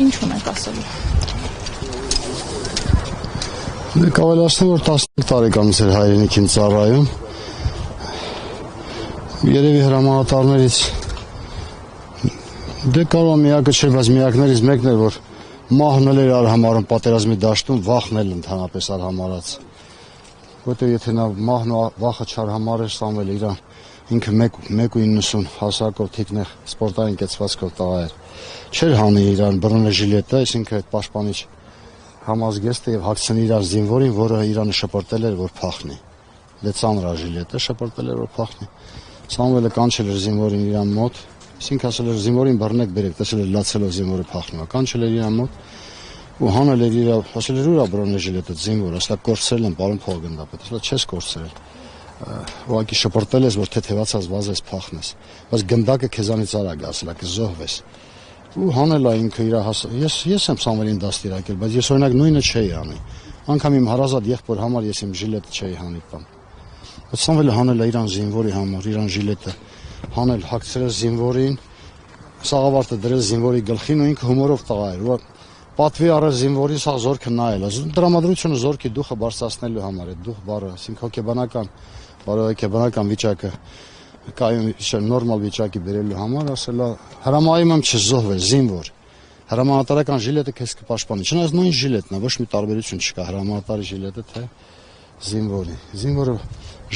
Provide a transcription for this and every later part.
Ինչ ունենք ասելու։ Մենք ավելացնեմ, որ 15 տարեկանից էր հայրենիքին ծառայում։ Երևի հրամանատարներից դե կարող միակը չէ, բայց միակներից մեկն էր, որ մահնել էր արհամարում պատերազմի դաշտում, վախն էլ ընդհանրապես արհամարած։ Որտեղ եթե նա մահն ու վախը չարհամարեր, Սամվել իրան ինքը 1.90 հասակով թիկնեղ սպորտային կեցվածքով տղա էր։ Չէր հանի իրան բռնեժիլետը, այսինքն այդ պաշտպանիչ համազգեստը եւ հագցնի իրար զինվորին, որը իրանը շպրտել էր, որ փախնի։ Դե ծանրաժիլետը շպրտել էր, որ փախնի։ Սամվելը կանչել էր զինվորին իրան մոտ, այսինքն ասել էր զինվորին բռնեք բերեք, տեսել էր լացելով զինվորը փախնում է, կանչել էր իրան մոտ ու հանել էր իր, ասել էր ուրա բռնեժիլետը զինվոր, ասել կորցրել են, պարոն փոխգնդապետ, ասել չես կորցրել։ Ուղղակի շպրտել ես, որ թեթևացած վազես փախնես, բայց գնդակը քեզանից արագ է, ասել է կզոհվես։ Ու հանել է ինքը իր ես եմ Սամվելին դաստիարակել, բայց ես օրինակ նույնը չէի անի։ Անկամ իմ հարազատ եղբոր համար ես իմ ժիլետը չէի հանի բան։ Բայց Սամվելը հանել է իրան զինվորի համար, իրան ժիլետը հանել, հագցրել զինվորին, սաղավարտը դրել զինվորի գլխին ու ինքը հումորով տղա էր, որ պատվի առել զինվորի սա զորքը նայել, դրամատրությունը զորքի դուխը բարձրացնելու համար է, դուխ բառը, այսինքն հոգեբանական վիճակը կայուն նորմալ վիճակի բերելու համար ասել է հրամայում եմ չզոհվել զինվոր հրամանատարական ժիլետը քեզ կպաշտպանի չնայած նույն ժիլետն է ոչ մի տարբերություն չկա հրամանատարի ժիլետը թե զինվորի զինվորը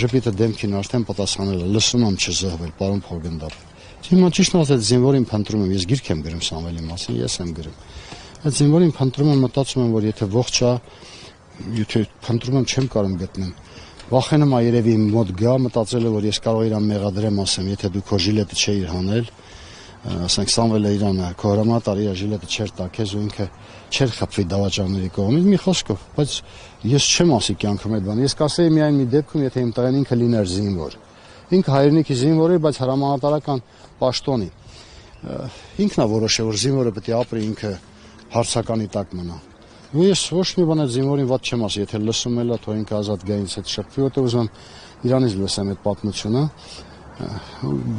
ժպիտը դեմքին արդեն պատասխանել է լսում եմ չզոհվել պարոն փոխգնդապետ հիմա ճիշտ ասած զինվորին փնտրում եմ ես գիրք եմ գրում Սամվելի մասին ես եմ գրում այդ զինվորին փնտրում եմ մտածում եմ որ եթե ողջ է եթե փնտրում եմ չեմ կարող գտնել Վախենում է երևի իմ մոտ գա, մտածել է, որ ես կարող իրան մեղադրեմ, ասեմ, եթե դու քո ժիլետը չէիր հանել, ասենք Սամվելը իրանը, քո հրամանատարը իր ժիլետը չէր տա քեզ ու ինքը չէր խփվի դավաճանների կողմից, մի խոսքով, բայց ես չեմ ասի կյանքում այդ բանը։ Ես կասեի միայն մի դեպքում, եթե իմ տղեն ինքը լիներ զինվոր։ Ինքը հայրենիքի զինվոր է, բայց հրամանատարական պաշտոնի։ Ինքն է որոշել, որ զինվորը պետք է ապրի ինքը հարցականի տակ մնա։ Ու ես ոչ մի բան այդ զինվորին ված չեմ ասի, եթե լսում էլ է, թող ինքը ազատ գա ինձ հետ շփվի, որտեղ ուզում եմ իրանից լսեմ այդ պատմությունը,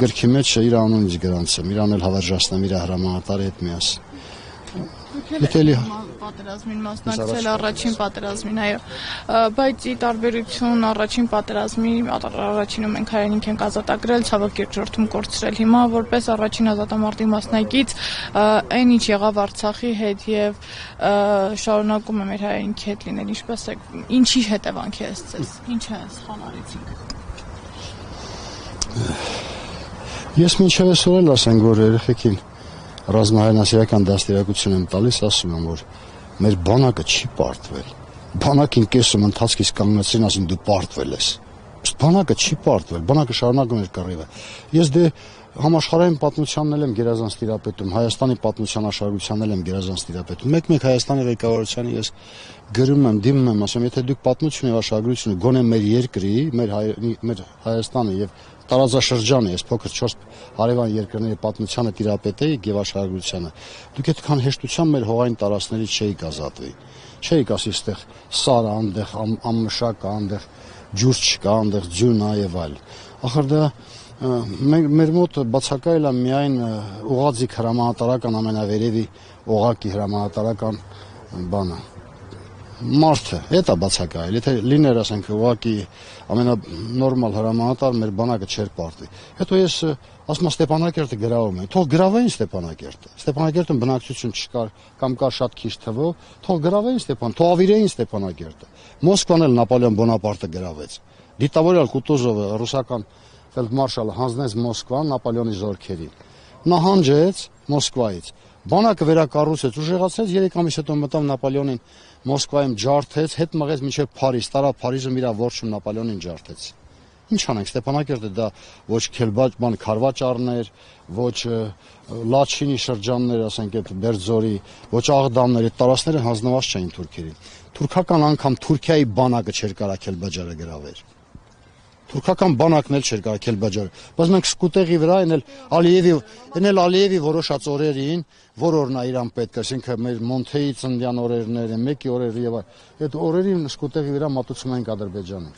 գրքի մեջ իր անունից գրանցեմ, իրան էլ հավերժացնեմ իր հրամանատարի հետ միասին։ Պատերազմին մասնակցել առաջին պատերազմին, այո, բայց ի տարբերություն առաջին պատերազմի, առաջինում մենք հայրենիք ենք ազատագրել, ցավոք երկրորդում կորցրել։ Հիմա որպես առաջին ազատամարտի մասնակից, այն ինչ եղավ Արցախի հետ եւ շարունակում է մեր հայրենիքի հետ լինել, ինչպես է, ինչի հետևանք է ցես, ինչ է սխալարեցինք։ Ես մինչև այսօր էլ ասենք որ երեխեքին ռազմահայրենասիրական դաստիարակություն եմ տալիս, ասում եմ, որ մեր բանակը չի պարտվել։ Բանակին կեսում ընթացքից կանգնեցին, ասին դու պարտվել ես։ Բանակը չի պարտվել, բանակը շարունակում էր կռիվը։ Ես դե համաշխարհային պատմությանն եմ գերազանց տիրապետում, Հայաստանի պատմության աշխարհությանն եմ գերազանց տիրապետում։ Մեկ-մեկ Հայաստանի ղեկավարությանը ես գրում եմ, դիմում եմ, ասում եթե դուք պատմություն եւ աշխարհությունը գոնե մեր երկրի, մեր Հայաստանը եւ տարածաշրջանը, ես փոքր 4 հարևան երկրների պատմությանը տիրապետեիք եւ աշխարհագրությանը։ Դուք այդքան հեշտությամբ մեր հողային տարածքներից չէիք ազատվի։ Չէիք ասի այստեղ սար անդեղ, ամմշակ անդեղ, ջուր չկա, անդեղ ձյուն այ այլ։ Ախր դա մեր մոտ բացակայել է միայն ուղղաձիգ հրամանատարական ամենավերևի օղակի հրամանատարական բանը։ Մարդը, դա բացակայել, եթե լիներ ասենք ուղղակի ամենանորմալ հրամանատար մեր բանակը չէր պարտվի։ Հետո ես ասում եմ Ստեփանակերտը գրավում են, թող գրավեին Ստեփանակերտը։ Ստեփանակերտում բնակչություն չկար կամ կար շատ քիչ թվով, թող գրավեին թող ավիրեին Ստեփանակերտը։ Մոսկվան էլ Նապոլեոն Բոնապարտը գրավեց։ Դիտավորյալ Կուտուզովը ռուսական ֆելդմարշալը հանձնեց Մոսկվան Նապոլեոնի զորքերին։ Նահանջեց Մոսկվայից։ Բանակը վերակառուցեց, ուժեղացրեց 3 ամիս հետո մտավ Նապոլեոնին Մոսկվայում ջարդեց, հետ մղեց մինչև Փարիզ, տարավ Փարիզում իր ողջում Նապոլեոնին ջարդեց։ Ինչ անենք, Ստեփանակերտը դա ոչ Քելբաճ, Քարվաճարներ, ոչ Լաչինի շրջաններ, ասենք այդ Բերձորի, ոչ Աղդամներ, այդ տարածքները հանձնված չէին թուրքերին։ Թուրքական անգամ Թուրքիայի բանակը չէր կարող Քելբաջարը գրավել։ Թուրքական բանակն էլ չէր կարող Քելբաջարը, բայց մենք սկուտեղի վրա այն էլ Ալիևի որոշած օրերին, որ օրն է իրան պետք է, այսինքն մեր Մոնթեի ծննդյան օրերները, մեկի օրերը եւ այդ օրերին սկուտեղի վրա մատուցում ենք Ադրբեջանը։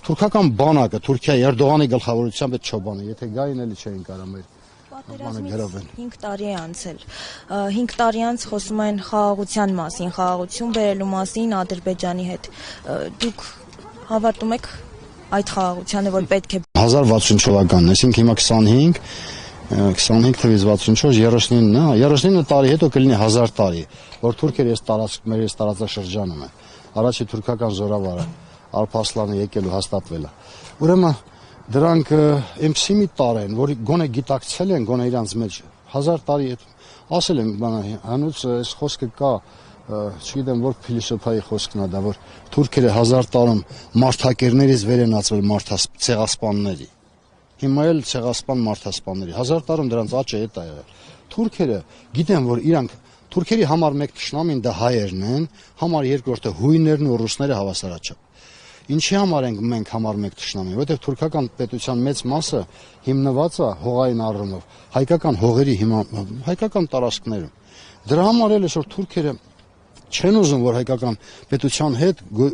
Թուրքական բանակը, Թուրքիայի Էրդողանի գլխավորությամբ այդ Չոբանը, եթե գային էլի չէին կարող մեր գրով են։ 5 տարի է անցել։ 5 տարի անց խոսում են խաղաղության մասին, խաղաղություն բերելու մասին Ադրբեջանի հետ։ Դուք հավատում եք այդ խաղաղությանը, որ պետք է 1064 թվականն, այսինքն հիմա 25 թվից 64, 39 տարի հետո կլինի 1000 տարի, որ թուրքերը մեր այս տարածաշրջանում են։ Առաջի թուրքական զորավարը Ալփ-Ասլանը եկել ու հաստատվել է։ Ուրեմն դրանք այնպիսի մի տար են, որ գոնե գիտակցել են, գոնե իրանց մեջ 1000 տարի հետ ասել են, հանուց այս խոսքը կա, չգիտեմ որ փիլիսոփայի խոսքն է դա, որ թուրքերը 1000 տարում մարդակերներից վեր են ածվել ցեղասպանների։ Հիմա էլ ցեղասպան մարդասպանների 1000 տարում դրանց աճը հետ է եղել։ Թուրքերը գիտեն, որ իրանք թուրքերի համար մեկ ճշնամին դա հայերն են, համար երկրորդը հույներն ու ռուսները հավասարաչափ։ Ինչի համար ենք մենք համար մեկ ճշնամի, որովհետև թուրքական պետության մեծ մասը հիմնված է հողային առումով, հայկական հողերի հայկական տարածքներում։ Դրա համար էլ այսօր թուրքերը չեն ուզում, որ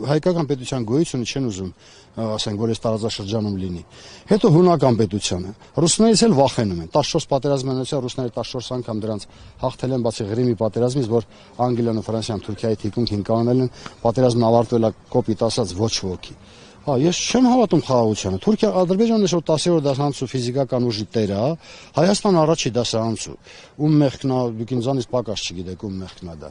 հայկական պետության գոյությունը չեն ուզում, ասենք, որ այս տարածաշրջանում լինի։ Հետո հունական պետությանը։ Ռուսներից էլ վախենում են։ 14 պատերազմներից ռուսները 14 անգամ դրանց հաղթել են, բացի Ղրիմի պատերազմից, որ Անգլիան ու Ֆրանսիան Թուրքիայի թիկունքին կանել են, պատերազմն ավարտվել է կոպիտ ասած ոչ ոքի։ Ես չեմ հավատում խաղաղությանը։ Թուրքիա, Ադրբեջանն այսօր 10-րդ դասարանցու ֆիզիկական ուժի տեր է, Հայաստանը առաջի դասարանցու։ Ում մեղքն է, դուք ինձանից պակաս չգիտեք, ում մեղքն է դա։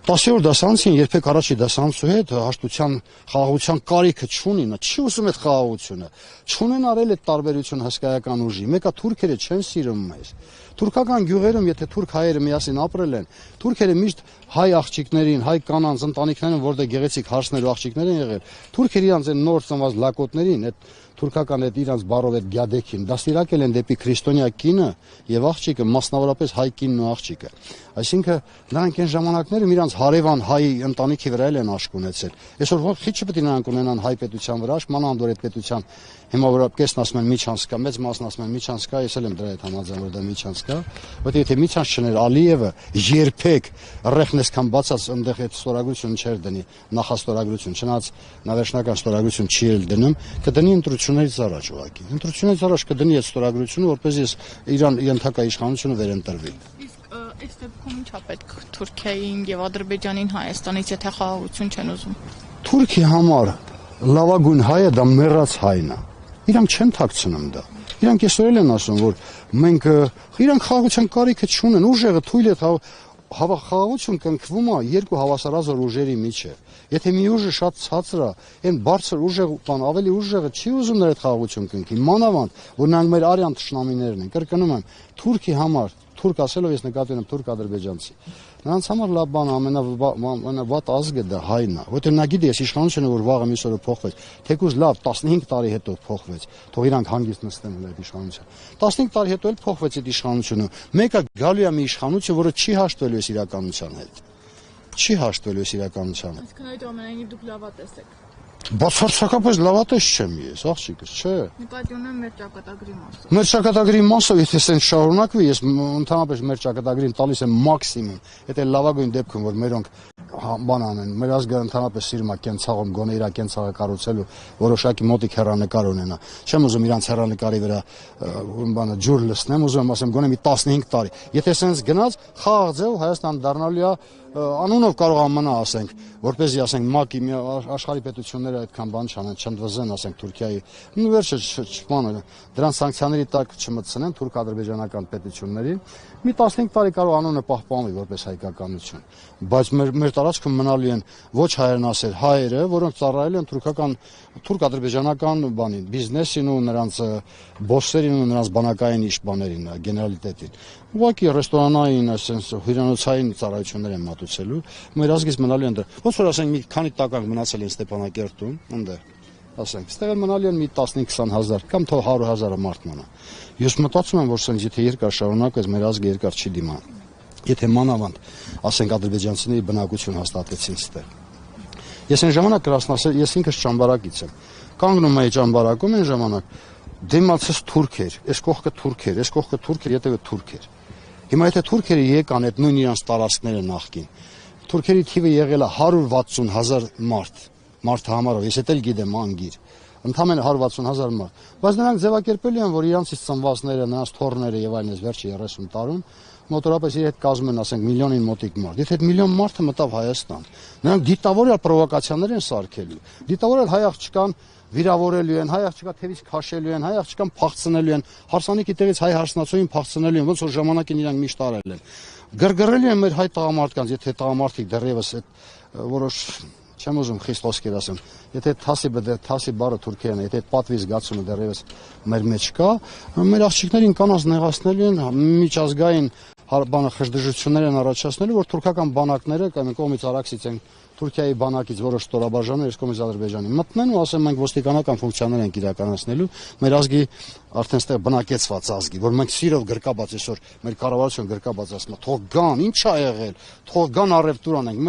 10-րդ դասարանցին երբեք առաջի դասարանցու հետ հաշտության խաղաղության կարիքը չունի, նա չի ուզում այդ խաղաղությունը։ Չունեն արել այդ տարբերություն հսկայական ուժի։ Մեկը թուրքերը չեն սիրում մեզ։ Թուրքական գյուղերում, եթե թուրք հայերը միասին ապրել են, թուրքերը միշտ հայ աղջիկներին, հայ կանանց ընտանիքներին, որտեղ գեղեցիկ հարսներ ու աղջիկներ են եղել, թուրքերը իրանց այն նոր ծնված լակոտներին, այդ թուրքական այդ իրանց բարով այդ գյադեքին, դաստիարակել են դեպի քրիստոնյա կինը եւ աղջիկը, մասնավորապես հայ կինն ու աղջիկը։ Այսինքն նրանք այն ժամանակներում իրանց հարևան հայ ընտանիքի վրա են աշկ ունեցել։ Այսօր ոչ պետք է նրանք ունենան հայ պետության վրա աշկ, մանավանդ այդ պետության հիմա որ կեսն ասում են միջանց կա, մեծ մասն ասում են միջանց կա, ես էլ եմ դրա հետ համաձայն, որ դա միջանց կա, որտեղ եթե միջանց չներ Ալիևը երբեք ռեխն այսքան բացած այնտեղ այդ ստորագրությունը չէր դնի, նախաստորագրություն, չնայած նա վերջնական ստորագրություն չի էլ դնում, կդնի ընտրություններից առաջ ուղղակի։ Ընտրությունից առաջ կդնի այդ ստորագրությունը, որպեսզի Իրան ենթակա իշխանությունը վերընտրվի։ Իսկ այս դեպքում ինչա պետք Թուրքիային եւ Ադրբեջանին Հայաստանից, եթե խաղաղություն չեն ուզում։ Թուրքի համար լավագույն հայը դա մեռած հայն է։ Իրանք չեն թաքցնում դա։ Իրանք այսօր էլ են ասում, որ մենք իրանք խաղաղության կարիքը չունեն, ուժեղը թույլ է խաղաղություն կնքվում է երկու հավասարազոր ուժերի միջև։ Եթե մի ուժը շատ ցածր է, այն բարձր ուժեղ բան ավելի ուժեղը չի ուզում նրա այդ խաղաղություն կնքի։ Մանավանդ, որ նրանք մեր արյան թշնամիներն են։ Կրկնում եմ, Թուրքի համար, թուրք ասելով ես նկատի ունեմ թուրք-ադրբեջանցի։ Նրանց համար լավ բան ամենավատ ազգը դա հայն է, որտեղ նա գիտի, ես իշխանությունը որ վաղը մյուս օրը փոխվեց, թեկուզ լավ 15 տարի հետո փոխվեց, թող իրանք հանգիստ նստեն այդ իշխանության։ 15 տարի հետո էլ փոխվեց այդ իշխանությունը։ Մեկը գալու է մի իշխանություն, որը չի հաշտվելու այս իրականության հետ։ Չի հաշտվելու այս իրականության հետ։ Այսինքն այդ ամենայնիվ դուք լավատես եք։ Բացարձակապես լավատես չեմ ես, աղջիկս, չէ։ Նկատի ունեմ մեր ճակատագրի մասը։ Մեր ճակատագրի մասը, եթե ասեն շարունակվի, ես ընդհանրապես մեր ճակատագրին տալիս եմ մաքսիմում։ Եթե լավագույն դեպքում, որ մերոնք բան անեն, մեր ազգը ընդհանրապես սիրում է կենցաղում, գոնե իր կենցաղը կառուցելու որոշակի մոտիկ հեռանկար ունենա։ Չեմ ուզում իրանց հեռանկարի վրա բանը ջուր լցնեմ, ուզում եմ ասեմ գոնե մի 15 տարի։ Եթե սենց գնաց, խաղաղ ձև Հայաստան դառնալու է անունով կարող ամնա ասենք, որպեսզի ասենք ՄԱԿ-ի աշխարհի պետությունները այդքան բան չանեն, չընդվզեն ասենք Թուրքիայի, ու վերջը չփանը դրանց սանկցիաների տակ չմտցնեն թուրք-ադրբեջանական պետություններին, մի 15 տարի կարող անունը պահպանվի որպես հայկականություն, բայց մեր տարածքում մնալու են ոչ հայերն ասել հայերը, որոնք ծառայել են թուրք-ադրբեջանական բանին, բիզնեսին ու նրանց բոսերին ու նրանց բանակային իշխաններին, գեներալիտետին։ Ուղղակի ռեստորանային, ասենց հյուրանոցային ծառայություններ են մատուցելու, մեր ազգից մնալու են դեռ։ Ոնց որ ասենք մի քանի տականք մնացել են Ստեփանակերտում, այնտեղ, ասենք, ստեղ մնալու են մի 15-20 հազար կամ թող 100,000 մարդ մնա։ Ես մտածում եմ, որ սենց եթե երկար շարունակվեց, մեր ազգը երկար չի դիմա։ Եթե մանավանդ, ասենք ադրբեջանցիների բնակություն հաստատեցին ստեղ։ Ես այն ժամանակ կրասնասել, ես ինքս ճամբարակից եմ։ Կանգնում էի ճամբարակում այն ժամանակ, դիմացս թուրք էր, այս կողքը թուրք էր, այս կողքը թուրք էր, հետևը թուրք էր։ Հիմա եթե թուրքերը եկան այդ նույն իրանց տարածքները նախքին, թուրքերի թիվը եղել է 160,000 մարդ համարով, ես էլ գիտեմ անգիր, Ընդամենը 160,000 մարդ։ Բայց նրանք ձևակերպելի են, որ իրանցից ծնվածները, նրանց թոռները եւ այլն վերջի 30 տարում մոտորապես իր հետ կազմում են, ասենք, միլիոնին մոտիկ մարդ։ Եթե այդ միլիոն մարդը մտավ Հայաստան, նրանք դիտավորյալ պրովոկացիաներ են սարքելու։ Դիտավորյալ հայ աղջկան վիրավորելու են, հայ աղջկա թևից քաշելու են, հայ աղջկան փախցնելու են, հարսանիքի տեղից հայ հարսնացուին փախցնելու են, ոնց որ ժամանակին իրանք միշտ արել են։ Գրգռելու են մեր հայ տղամարդկանց, եթե տղամարդիկ դեռևս այդ որոշ չեմ ուզում խիստ խոսքեր ասեմ, եթե թասի բառը թուրքերեն է, եթե պատվի զգացումը դեռևս մեր մեջ կա, մեր աղջիկներին կանանց նեղացնելու են, միջազգային խժդժություններ են առաջացնելու, որ թուրքական բանակները կամ կողմից Արաքսից են Թուրքիայի բանակից որոշ ստորաբաժաններ այս կողմից Ադրբեջանի մտնեն ու ասեն մենք ոստիկանական ֆունկցիաներ ենք իրականացնելու մեր ազգի արդեն ստեղ բնակեցված ազգի, որ մենք սիրով գրկաբաց այսօր մեր կառավարությունը գրկաբաց ասում է թող գան, ինչ ա եղել, թող գան առևտուր անենք,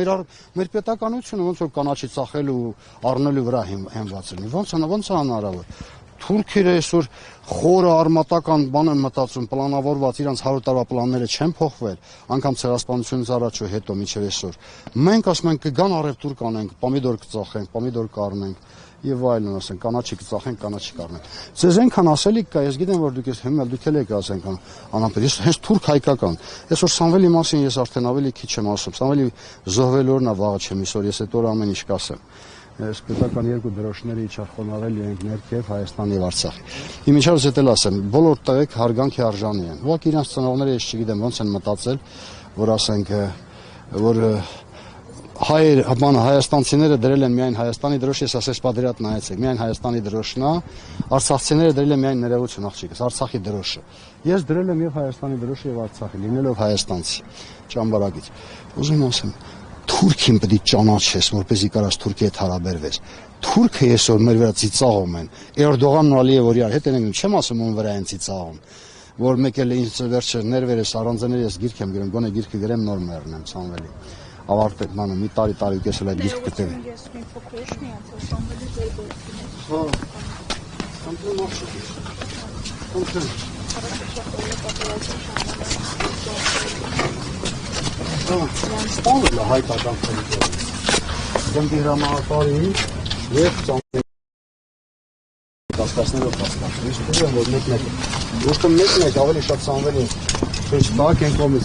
մեր պետականությունը ոնց որ կանաչի ծախելու ու առնելու վրա հենված լինի, ոնց է հնարավոր։ Թուրքերը այսօր խորը արմատական բան են մտածում, պլանավորված իրանց 100 տարվա պլանները չեն փոխվել, անգամ ցեղասպանությունից առաջ ու հետո մինչև այսօր։ Մենք ասում ենք կգան առևտուր կանենք, պոմիդոր կծախենք, պոմիդոր կառնենք եւ այլն, ասենք կանաչի կծախենք, կանաչի կառնենք։ Ձեզ այնքան ասելիք կա, ես գիտեմ որ դուք դուք էլ եք ասենք անապեր, ես հենց թուրք հայկական։ Այսօր Սամվելի մասին ես արդեն ավելի քիչ եմ ասում, Սամվելի զոհվելորն է վաղը չեմ իսօր, ես այդ օրը ամեն ինչ կասեմ։ Ես պետական երկու դրոշները իջախոնարել ենք ներքև Հայաստան եւ Արցախ։ Իմ իջարս էլ ասեմ, բոլոր տղեկ հարգանքի արժանի են։ Ուղղակի իրանց ծնողները ես չգիտեմ ոնց են մտածել, որ ասենք որ հայաստանցիները դրել են միայն Հայաստանի դրոշ, ես ասես պատերատ նայեցեք, միայն Հայաստանի դրոշն է, արցախցիները դրել են միայն ներողություն աղջիկս, Արցախի դրոշը։ Ես դրել եմ եւ Հայաստանի դրոշը եւ Արցախի, լինելով հայաստանցի, ճամբարակից։ Ուզում ասեմ Թուրքին պետք է ճանաչես, որպեսզի կարաս Թուրքի հետ հարաբերվես։ Թուրքը այսօր մեր վրա ծիծաղում են։ Էրդողանն ու Ալիևը որ իրար հետ են, չեմ ասում ում վրա են ծիծաղում, որ մեկ էլ ինձ վերջը ներվերս առանձներս գիրք եմ գրում, գոնե գիրքը գրեմ նոր մեռնեմ Սամվելի։ Ավարտել մանը մի տարի կես էլ այդ գիրքը կտևի։ Ես մի փոքր միացա Սամվելի ձեր Հա։ Անկում ախշի։ Ոնց Սպանվել է հայկական ֆերիկը։ Դեմքի հրամահարի և ծանվերի կասկասներով կասկասներ։ Ես ուղղեմ, որ մեկ-մեկ ավելի շատ ծանվերի թույց տակ են կոմից